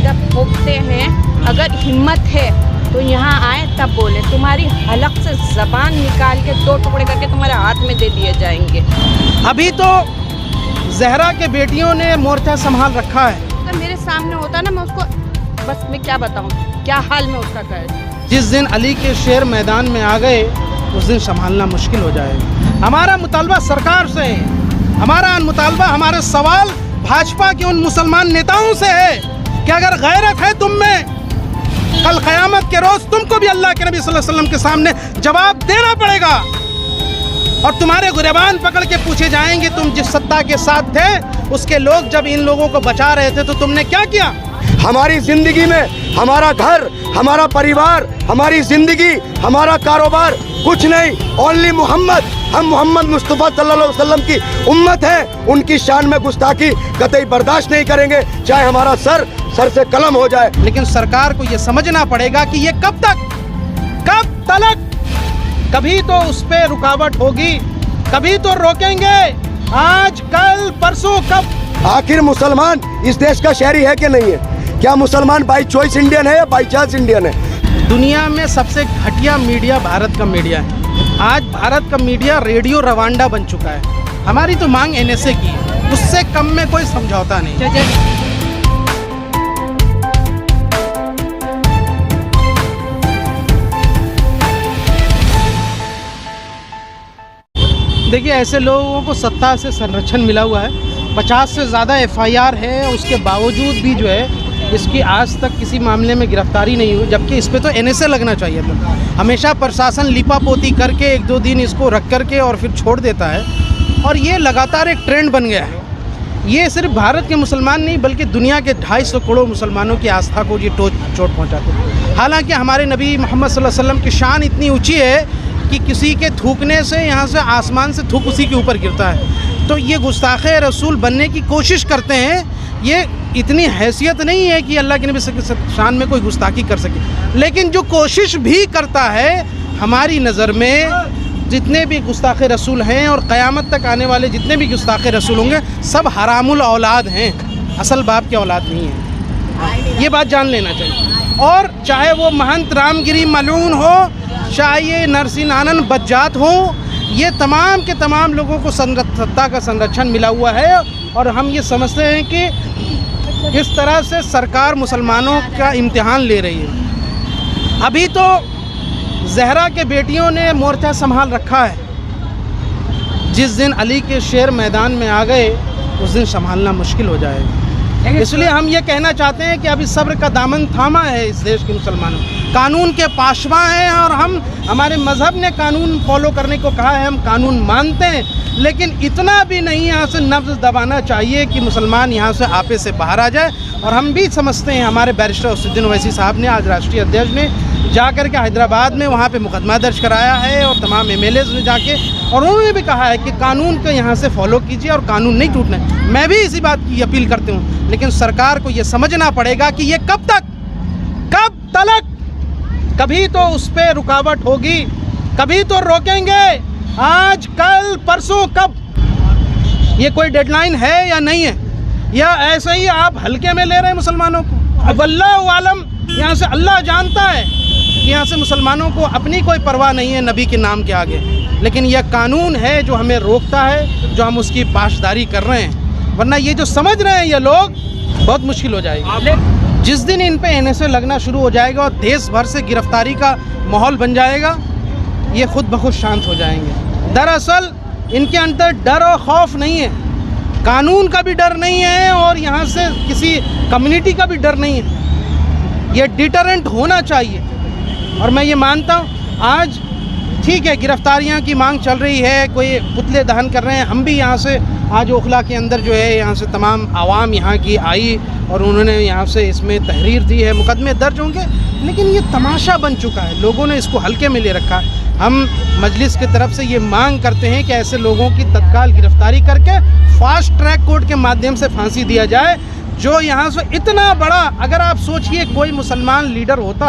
जब ठोकते हैं, अगर हिम्मत है तो यहाँ आए तब बोले। तुम्हारी हलक से ज़बान निकाल के 2 टुकड़े करके तुम्हारे हाथ में दे दिए जाएंगे। अभी तो जहरा के बेटियों ने मोर्चा संभाल रखा है। अगर मेरे सामने होता ना, मैं उसको बस मैं क्या बताऊँ, क्या हाल में उसका कर। जिस दिन अली के शेर मैदान में आ गए उस दिन संभालना मुश्किल हो जाएगा। हमारा मुतालबा सरकार से है, हमारा मुतालबा, हमारे सवाल भाजपा के उन मुसलमान नेताओं से है कि अगर गैरत है तुम में, कल क़यामत के रोज़ तुमको भी अल्लाह के नबी सल्लल्लाहु अलैहि वसल्लम के सामने जवाब देना पड़ेगा और तुम्हारे गुरेबान पकड़ के पूछे जाएंगे, तुम जिस सत्ता के साथ थे उसके लोग जब इन लोगों को बचा रहे थे तो तुमने क्या किया। हमारी ज़िंदगी में हमारा घर, हमारा परिवार, हमारी ज़िंदगी, हमारा कारोबार कुछ नहीं, ओनली मोहम्मद। हम मोहम्मद मुस्तफ़ा सल्लल्लाहु अलैहि वसल्लम की उम्मत है, उनकी शान में गुस्ताखी कतई बर्दाश्त नहीं करेंगे, चाहे हमारा सर से कलम हो जाए। लेकिन सरकार को ये समझना पड़ेगा कि ये कब तलक, कभी तो उस पर रुकावट होगी, कभी तो रोकेंगे, आज कल परसों कब। आखिर मुसलमान इस देश का शहरी है कि नहीं है? क्या मुसलमान बाई चॉइस इंडियन है या बाई चांस इंडियन है? दुनिया में सबसे घटिया मीडिया भारत का मीडिया है। आज भारत का मीडिया रेडियो रवांडा बन चुका है। हमारी तो मांग NSA की है, उससे कम में कोई समझौता नहीं। देखिए, ऐसे लोगों को सत्ता से संरक्षण मिला हुआ है। 50 से ज़्यादा FIR है, उसके बावजूद भी जो है इसकी आज तक किसी मामले में गिरफ्तारी नहीं हुई, जबकि इस पे तो NSA लगना चाहिए था। हमेशा प्रशासन लिपापोती करके 1-2 दिन इसको रख करके और फिर छोड़ देता है और ये लगातार एक ट्रेंड बन गया है। ये सिर्फ भारत के मुसलमान नहीं बल्कि दुनिया के 250 करोड़ मुसलमानों की आस्था को ये चोट पहुँचाते हैं। हालाँकि हमारे नबी मोहम्मद सल्लल्लाहु अलैहि वसल्लम की शान इतनी ऊँची है कि किसी के थूकने से यहाँ से आसमान से थूक उसी के ऊपर गिरता है। तो ये गुस्ताखे रसूल बनने की कोशिश करते हैं। ये इतनी हैसियत नहीं है कि अल्लाह के नबी के शान में कोई गुस्ताखी कर सके, लेकिन जो कोशिश भी करता है, हमारी नज़र में जितने भी गुस्ताखे रसूल हैं और क़यामत तक आने वाले जितने भी गुस्ताखे रसूल होंगे सब हरामुल औलाद हैं, असल बाप के औलाद नहीं हैं। ये बात जान लेना चाहिए। और चाहे वो महंत रामगिरी मलून हो, चाहे ये नरसिंह आनंद बज्जात हो, ये तमाम के तमाम लोगों को सत्ता का संरक्षण मिला हुआ है और हम ये समझते हैं कि किस तरह से सरकार मुसलमानों का इम्तिहान ले रही है। अभी तो जहरा के बेटियों ने मोर्चा संभाल रखा है। जिस दिन अली के शेर मैदान में आ गए उस दिन संभालना मुश्किल हो जाएगा। इसलिए हम ये कहना चाहते हैं कि अभी सब्र का दामन थामा है इस देश के मुसलमानों। कानून के पाशवा हैं और हमारे मज़हब ने कानून फॉलो करने को कहा है, हम कानून मानते हैं, लेकिन इतना भी नहीं यहाँ से नब्ज़ दबाना चाहिए कि मुसलमान यहाँ से आपे से बाहर आ जाए। और हम भी समझते हैं, हमारे बैरिस्टर असदुद्दीन ओवैसी साहब ने आज राष्ट्रीय अध्यक्ष ने जाकर के हैदराबाद में वहाँ पे मुकदमा दर्ज कराया है और तमाम MLAs ने जाके, और उन्होंने भी कहा है कि कानून को यहाँ से फॉलो कीजिए और कानून नहीं टूटना है। मैं भी इसी बात की अपील करती हूँ, लेकिन सरकार को ये समझना पड़ेगा कि ये कब तलक, कभी तो उस पर रुकावट होगी, कभी तो रोकेंगे, आज कल परसों कब। ये कोई डेडलाइन है या नहीं है, या ऐसे ही आप हल्के में ले रहे हैं मुसलमानों को। अब अल्लाह आलम, यहाँ से अल्लाह जानता है कि यहाँ से मुसलमानों को अपनी कोई परवाह नहीं है नबी के नाम के आगे, लेकिन यह कानून है जो हमें रोकता है, जो हम उसकी पाशदारी कर रहे हैं। वरना ये जो समझ रहे हैं ये लोग, बहुत मुश्किल हो जाएगी। जिस दिन इन पे NSA लगना शुरू हो जाएगा और देश भर से गिरफ्तारी का माहौल बन जाएगा, ये खुद ब खुद शांत हो जाएंगे। दरअसल इनके अंदर डर और खौफ नहीं है, कानून का भी डर नहीं है और यहाँ से किसी कम्युनिटी का भी डर नहीं है। ये डिटरेंट होना चाहिए। और मैं ये मानता हूँ, आज ठीक है गिरफ्तारियाँ की मांग चल रही है, कोई पुतले दहन कर रहे हैं, हम भी यहाँ से आज ओखला के अंदर जो है यहाँ से तमाम आवाम यहाँ की आई और उन्होंने यहाँ से इसमें तहरीर दी है, मुकदमे दर्ज होंगे, लेकिन ये तमाशा बन चुका है, लोगों ने इसको हल्के में ले रखा है। हम मजलिस की तरफ से ये मांग करते हैं कि ऐसे लोगों की तत्काल गिरफ्तारी करके फास्ट ट्रैक कोर्ट के माध्यम से फांसी दिया जाए। जो यहाँ से इतना बड़ा, अगर आप सोचिए कोई मुसलमान लीडर होता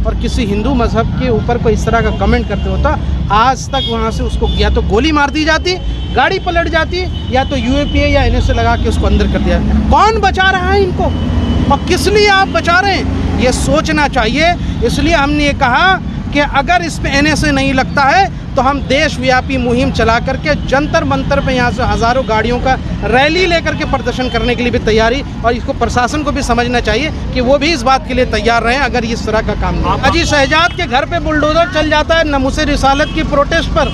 और किसी हिंदू मज़हब के ऊपर कोई इस तरह का कमेंट करते होता, आज तक वहाँ से उसको या तो गोली मार दी जाती, गाड़ी पलट जाती, या तो UAPA या NSA लगा के उसको अंदर कर दिया। कौन बचा रहा है इनको? और किस लिए आप बचा रहे हैं, ये सोचना चाहिए। इसलिए हमने ये कहा कि अगर इस पे NSA नहीं लगता है तो हम देशव्यापी मुहिम चला करके जंतर मंतर पे यहाँ से हज़ारों गाड़ियों का रैली लेकर के प्रदर्शन करने के लिए भी तैयारी, और इसको प्रशासन को भी समझना चाहिए कि वो भी इस बात के लिए तैयार रहें अगर इस तरह का काम नहीं। अजी शहजाद के घर पे बुलडोजर चल जाता है नमूसे रिसालत की प्रोटेस्ट पर,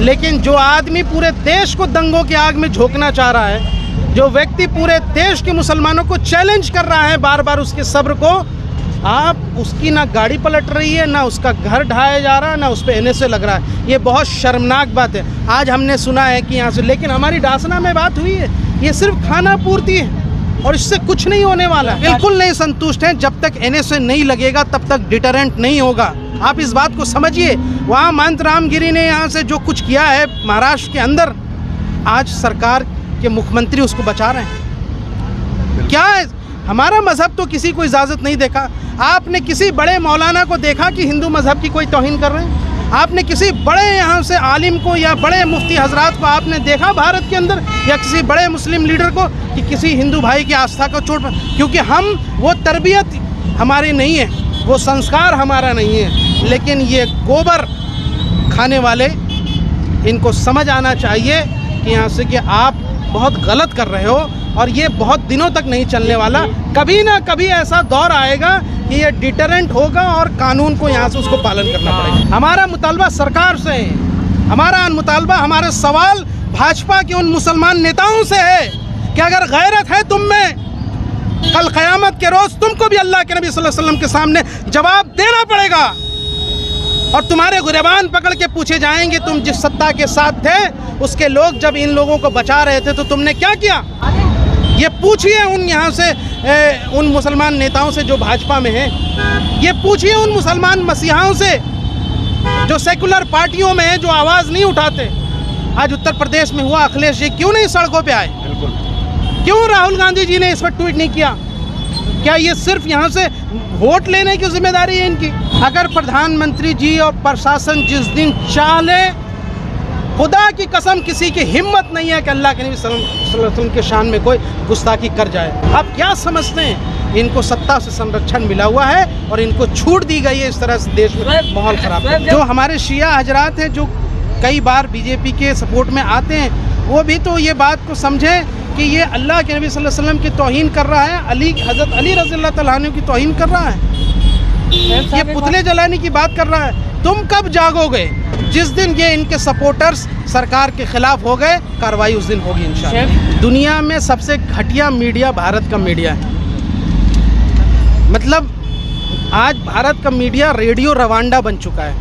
लेकिन जो आदमी पूरे देश को दंगों की आग में झोंकना चाह रहा है, जो व्यक्ति पूरे देश के मुसलमानों को चैलेंज कर रहा है बार बार उसके सब्र को, आप उसकी ना गाड़ी पलट रही है, ना उसका घर ढाया जा रहा है, ना उस पर NSA लग रहा है। ये बहुत शर्मनाक बात है। आज हमने सुना है कि यहाँ से, लेकिन हमारी डासना में बात हुई है, ये सिर्फ खाना पूर्ति है और इससे कुछ नहीं होने वाला। बिल्कुल नहीं संतुष्ट हैं। जब तक NSA नहीं लगेगा तब तक डिटरेंट नहीं होगा। आप इस बात को समझिए। वहाँ महंत रामगिरी ने यहाँ से जो कुछ किया है महाराष्ट्र के अंदर, आज सरकार के मुख्यमंत्री उसको बचा रहे हैं। क्या है, हमारा मज़हब तो किसी को इजाज़त नहीं देखा। आपने किसी बड़े मौलाना को देखा कि हिंदू मज़हब की कोई तौहीन कर रहे हैं? आपने किसी बड़े यहाँ से आलिम को या बड़े मुफ्ती हजरात को आपने देखा भारत के अंदर, या किसी बड़े मुस्लिम लीडर को कि किसी हिंदू भाई की आस्था को चोट? क्योंकि हम, वो तरबियत हमारी नहीं है, वो संस्कार हमारा नहीं है। लेकिन ये गोबर खाने वाले, इनको समझ आना चाहिए कि यहाँ से कि आप बहुत गलत कर रहे हो और ये बहुत दिनों तक नहीं चलने वाला। कभी ना कभी ऐसा दौर आएगा कि ये डिटरेंट होगा और कानून को यहाँ से उसको पालन करना पड़ेगा। हमारा मुतालबा सरकार से है, हमारा मुतालबा, हमारे सवाल भाजपा के उन मुसलमान नेताओं से है कि अगर गैरत है तुम में, कल क़यामत के रोज़ तुमको भी अल्लाह के नबी सल्लल्लाहु अलैहि वसल्लम के सामने जवाब देना पड़ेगा और तुम्हारे गुरेबान पकड़ के पूछे जाएंगे, तुम जिस सत्ता के साथ थे उसके लोग जब इन लोगों को बचा रहे थे तो तुमने क्या किया? ये पूछिए उन यहाँ से उन मुसलमान नेताओं से जो भाजपा में हैं, ये पूछिए उन मुसलमान मसीहाओं से जो सेकुलर पार्टियों में हैं, जो आवाज़ नहीं उठाते। आज उत्तर प्रदेश में हुआ, अखिलेश जी क्यों नहीं सड़कों पे आए? क्यों राहुल गांधी जी ने इस पर ट्वीट नहीं किया? क्या ये सिर्फ यहाँ से वोट लेने की जिम्मेदारी है इनकी? अगर प्रधानमंत्री जी और प्रशासन जिस दिन चाह ले, खुदा की कसम किसी की हिम्मत नहीं है कि अल्लाह के नबी सल्लल्लाहु अलैहि वसल्लम के शान में कोई गुस्ताखी कर जाए। आप क्या समझते हैं? इनको सत्ता से संरक्षण मिला हुआ है और इनको छूट दी गई है इस तरह से देश में माहौल खराब। जो हमारे शिया हजरात हैं जो कई बार बीजेपी के सपोर्ट में आते हैं, वो भी तो ये बात को समझें कि ये अल्लाह के नबी सल्लल्लाहु अलैहि वसल्लम की तौहीन कर रहा है, हज़रत अली रज़ियल्लाहु तआला अन्हु की तौहीन कर रहा है, ये पुतले जलाने की बात कर रहा है। तुम कब जागोगे? जिस दिन ये इनके सपोर्टर्स सरकार के खिलाफ हो गए, कार्रवाई उस दिन होगी इंशाअल्लाह। दुनिया में सबसे घटिया मीडिया भारत का मीडिया है। मतलब आज भारत का मीडिया रेडियो रवांडा बन चुका है।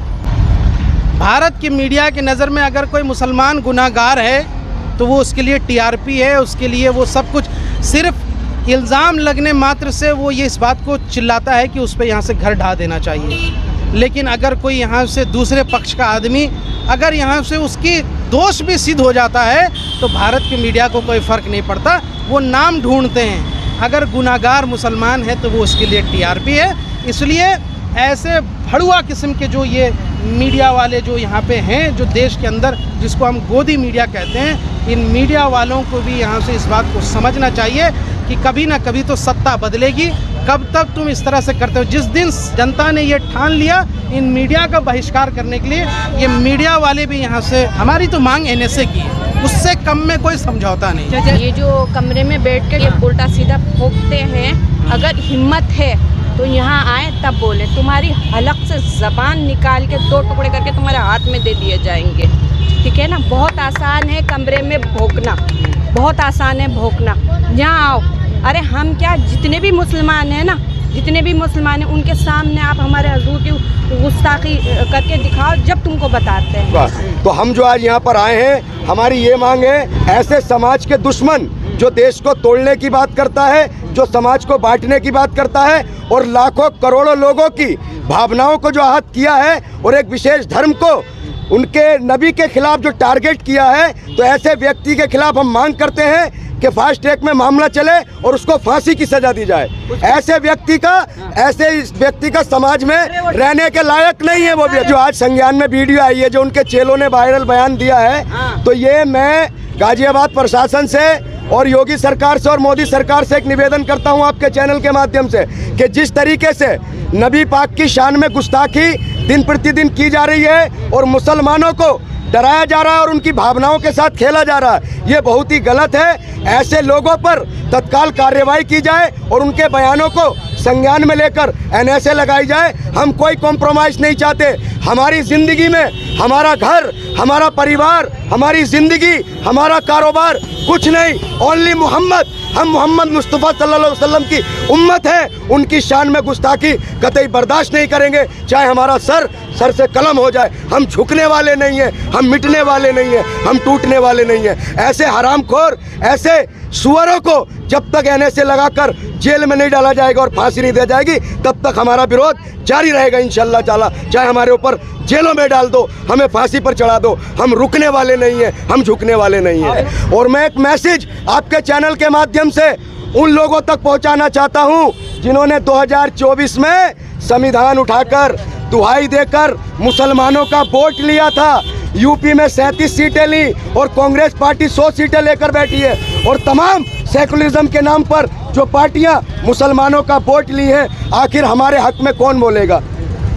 भारत की मीडिया की नज़र में अगर कोई मुसलमान गुनाहगार है तो वो उसके लिए TRP है, उसके लिए वो सब कुछ, सिर्फ इल्ज़ाम लगने मात्र से वो ये इस बात को चिल्लाता है कि उस पर यहाँ से घर ढा देना चाहिए। लेकिन अगर कोई यहाँ से दूसरे पक्ष का आदमी अगर यहाँ से उसकी दोष भी सिद्ध हो जाता है तो भारत की मीडिया को कोई फ़र्क नहीं पड़ता, वो नाम ढूंढते हैं। अगर गुनाहगार मुसलमान है तो वो उसके लिए TRP है। इसलिए ऐसे भड़ुआ किस्म के जो ये मीडिया वाले जो यहाँ पे हैं, जो देश के अंदर जिसको हम गोदी मीडिया कहते हैं, इन मीडिया वालों को भी यहाँ से इस बात को समझना चाहिए कि कभी ना कभी तो सत्ता बदलेगी। कब तक तुम इस तरह से करते हो? जिस दिन जनता ने ये ठान लिया इन मीडिया का बहिष्कार करने के लिए, ये मीडिया वाले भी यहाँ से, हमारी तो मांग NSA की है, उससे कम में कोई समझौता नहीं। ये जो कमरे में बैठ कर ये उल्टा सीधा भोंकते हैं, अगर हिम्मत है तो यहाँ आए तब बोले। तुम्हारी हलक से ज़बान निकाल के 2 टुकड़े करके तुम्हारे हाथ में दे दिए जाएंगे। ठीक है ना? बहुत आसान है कमरे में भोंकना, बहुत आसान है भोंकना। यहाँ आओ। अरे हम क्या, जितने भी मुसलमान हैं ना, जितने भी मुसलमान हैं उनके सामने आप हमारे हुजूर की गुस्ताखी करके दिखाओ जब तुमको बताते हैं। तो हम जो आज यहाँ पर आए हैं, हमारी ये मांग है, ऐसे समाज के दुश्मन जो देश को तोड़ने की बात करता है, जो समाज को बांटने की बात करता है और लाखों करोड़ों लोगों की भावनाओं को जो आहत किया है और एक विशेष धर्म को, उनके नबी के खिलाफ जो टारगेट किया है, तो ऐसे व्यक्ति के खिलाफ हम मांग करते हैं कि फास्ट ट्रैक में मामला चले और उसको फांसी की सजा दी जाए। ऐसे व्यक्ति का समाज में रहने के लायक नहीं है वो भी। जो आज संज्ञान में वीडियो आई है, जो उनके चेलों ने वायरल बयान दिया है, तो ये मैं गाजियाबाद प्रशासन से और योगी सरकार से और मोदी सरकार से एक निवेदन करता हूं आपके चैनल के माध्यम से कि जिस तरीके से नबी पाक की शान में गुस्ताखी दिन प्रतिदिन की जा रही है और मुसलमानों को डराया जा रहा है और उनकी भावनाओं के साथ खेला जा रहा है, ये बहुत ही गलत है। ऐसे लोगों पर तत्काल कार्रवाई की जाए और उनके बयानों को संज्ञान में लेकर एनएसए लगाई जाए। हम कोई कॉम्प्रोमाइज़ नहीं चाहते। हमारी ज़िंदगी में हमारा घर, हमारा परिवार, हमारी ज़िंदगी, हमारा कारोबार कुछ नहीं, ओनली मोहम्मद। हम मोहम्मद मुस्तफ़ा सल्लल्लाहु अलैहि वसल्लम की उम्मत है, उनकी शान में गुस्ताखी कतई बर्दाश्त नहीं करेंगे, चाहे हमारा सर से कलम हो जाए। हम झुकने वाले नहीं हैं, हम मिटने वाले नहीं हैं, हम टूटने वाले नहीं हैं। ऐसे हरामखोर, ऐसे सुअरों को जब तक एनएसए लगाकर जेल में नहीं डाला जाएगा और फांसी नहीं दी जाएगी, तब तक हमारा विरोध जारी रहेगा इंशाअल्लाह ताला। चाहे हमारे ऊपर जेलों में डाल दो, हमें फांसी पर चढ़ा दो, हम रुकने वाले नहीं हैं, हम झुकने वाले नहीं हैं। और मैं एक मैसेज आपके चैनल के माध्यम से उन लोगों तक पहुंचाना चाहता हूं जिन्होंने 2024 में संविधान उठाकर दुहाई देकर मुसलमानों का वोट लिया था। यूपी में 37 सीटें ली और कांग्रेस पार्टी 100 सीटें लेकर बैठी है। और तमाम सेकुलरिज्म के नाम पर जो पार्टियां मुसलमानों का वोट ली हैं, आखिर हमारे हक में कौन बोलेगा?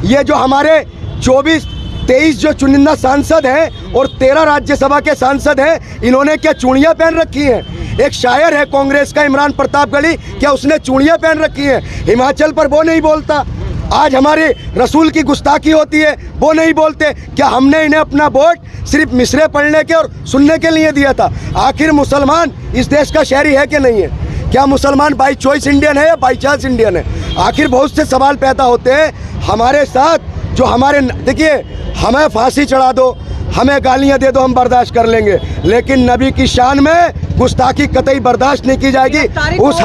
ये जो हमारे 23 जो चुनिंदा सांसद हैं और 13 राज्यसभा के सांसद हैं, इन्होंने क्या चूड़ियाँ पहन रखी हैं? एक शायर है कांग्रेस का, इमरान प्रतापगढ़ी, क्या उसने चूड़ियाँ पहन रखी हैं? हिमाचल पर वो नहीं बोलता। आज हमारे रसूल की गुस्ताखी होती है, वो नहीं बोलते। क्या हमने इन्हें अपना वोट सिर्फ मिसरे पढ़ने के और सुनने के लिए दिया था? आखिर मुसलमान इस देश का शहरी है कि नहीं है? क्या मुसलमान बाई चॉइस इंडियन है या बाई चांस इंडियन है? आखिर बहुत से सवाल पैदा होते हैं। हमारे साथ जो हमारे, देखिए, हमें फांसी चढ़ा दो, हमें गालियां दे दो, हम बर्दाश्त कर लेंगे, लेकिन नबी की शान में गुस्ताखी कतई बर्दाश्त नहीं की जाएगी। उस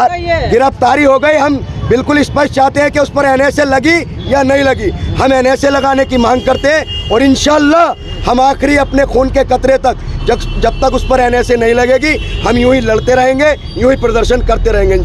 गिरफ्तारी हो गई, हम बिल्कुल स्पष्ट चाहते हैं कि उस पर एनएसए लगी या नहीं लगी। हम एनएसए लगाने की मांग करते हैं और इंशाअल्लाह हम आखिरी अपने खून के कतरे तक, जब तक उस पर एनएसए नहीं लगेगी, हम यूं ही लड़ते रहेंगे, यूं ही प्रदर्शन करते रहेंगे।